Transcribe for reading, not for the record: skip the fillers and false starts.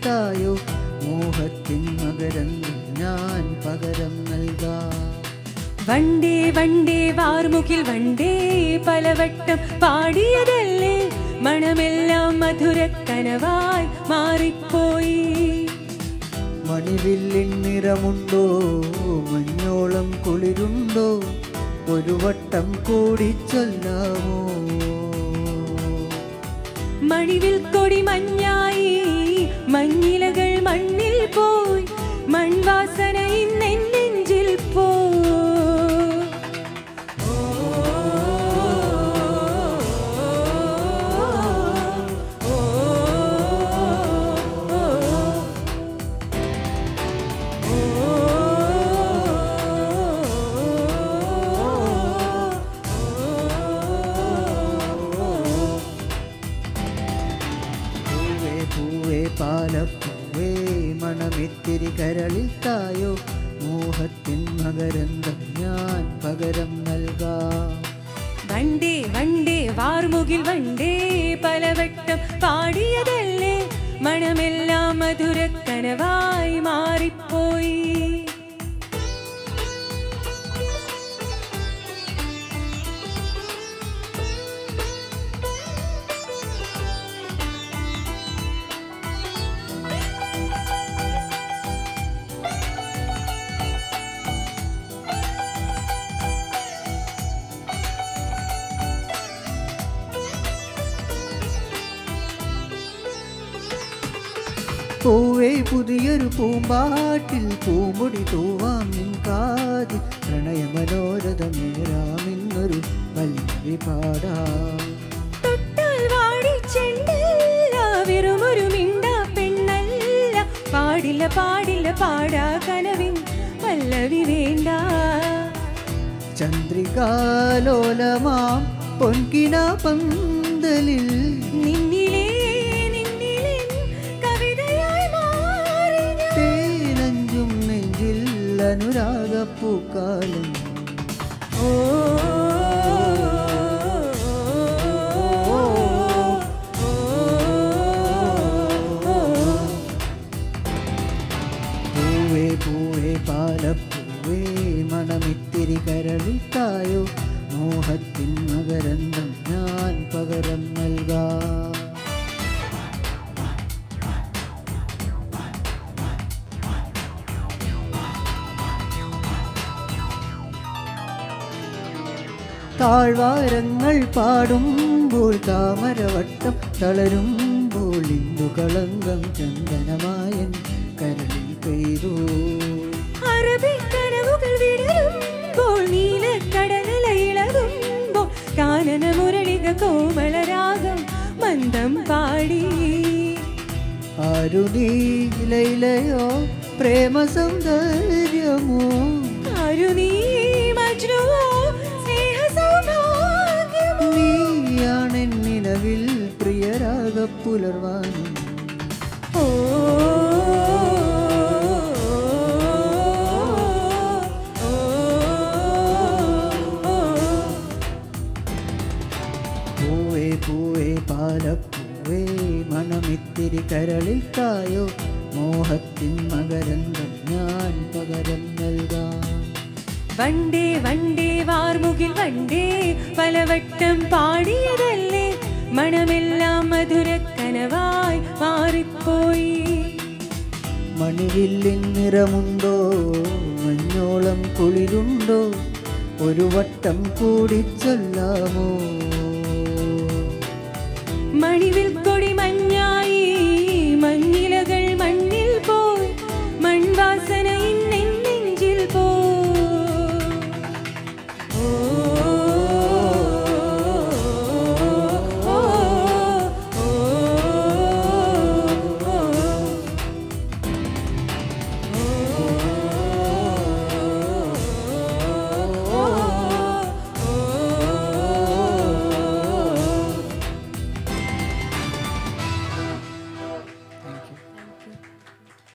തായോ മോഹത്തിൻ മകരങ്ങൾ ഞാൻ പകരം നൽകാം. വണ്ടേ വണ്ടേ വാർമുകിൽ വണ്ടേ പലവട്ടം പാടിയതല്ലേ മണമെല്ലാം മധുരക്കനവായി മാറിപ്പോയി. മണിവില്ലിൻ നിറമുണ്ടോ മഞ്ഞോളം കുളിരുണ്ടോ ഒരു വട്ടം കൂടി ചൊല്ലാമോ. മണിവിൽ കൊടി മഞ്ഞായി മഞ്ഞിലകൾ മണ്ണിൽ പോയി മൺവാസന ഇന്നെൻ നെഞ്ചിൽ പോയി. പാലപ്പൂവേ മണമിത്തിരി കരളിൽ തായോ മോഹത്തിൻ മകരന്തം ഞാൻ പകരം നൽകാം. വണ്ടേ വണ്ടേ വാർമുകിൽ വണ്ടേ പലവട്ടം പാടിയതല്ലേ മണമെല്ലാം മധുരക്കനവായി മാറിപ്പോയി. പൂവേ പുതിയൊരു പൂമ്പാട്ടിൽ പൂമുടി തൂവാം നിൻ കാതിൽ പ്രണയമനോരഥമേറാമിന്നൊരു വല്ലവി പാടാം. തൊട്ടാൽ വാടി ചെണ്ടല്ല വെറുമൊരു മിണ്ട പെണ്ണല്ല പാടില്ല പാടില്ല പാടാ കനവിൻ വല്ലവി വേണ്ട. ചന്ദ്രികാലോലമാം പൊൻകിന പന്തലിൽ നിന്നിലേ അനുരാഗപ്പൂക്കാലം. പൂവേ പൂവേ പാലപ്പൂവേ മണമിത്തിരി കരളിൽ തായോ മോഹത്തിൻ മകരന്തം ഞാൻ പകരം നൽകാം. താഴ്വാരങ്ങൾ പാടുമ്പോൾ താമരവട്ടം തളരുമ്പോൾ ഇന്ദുകളങ്കം ചന്ദനമായൻ കരളിൽ പെയ്തു. അറബിക്കനവുകൾ വിടരുമ്പോൾ നീലക്കടലല ഇളകുമ്പോൾ കാനന മുരളിക കോമളരാഗം മന്ദം പാടി. ആരു നീ ലൈലയോ പ്രേമ സൗന്ദര്യമോ ആരു നീ മജ്നുവോ നീയാണെന്നിനവിൽ പ്രിയരാഗപ്പുലർവാനും. പൂവേ പൂവേ പാലപ്പൂവേ മണമിത്തിരി കരളിൽ തായോ മോഹത്തിൻ മകരന്തം ഞാൻ പകരം നൽകാം. വണ്ടേ വണ്ടേ വാർമുകിൽ വണ്ടേ പലവട്ടം പാടിയതല്ലേ മണമെല്ലാം മധുരക്കനവായി മാറിപ്പോയി. മണിവില്ലിൻ നിറമുണ്ടോ മഞ്ഞോളം കുളിരുണ്ടോ ഒരു വട്ടം കൂടി ചൊല്ലാമോ. മണിവിൽ കൊടി മഞ്ഞ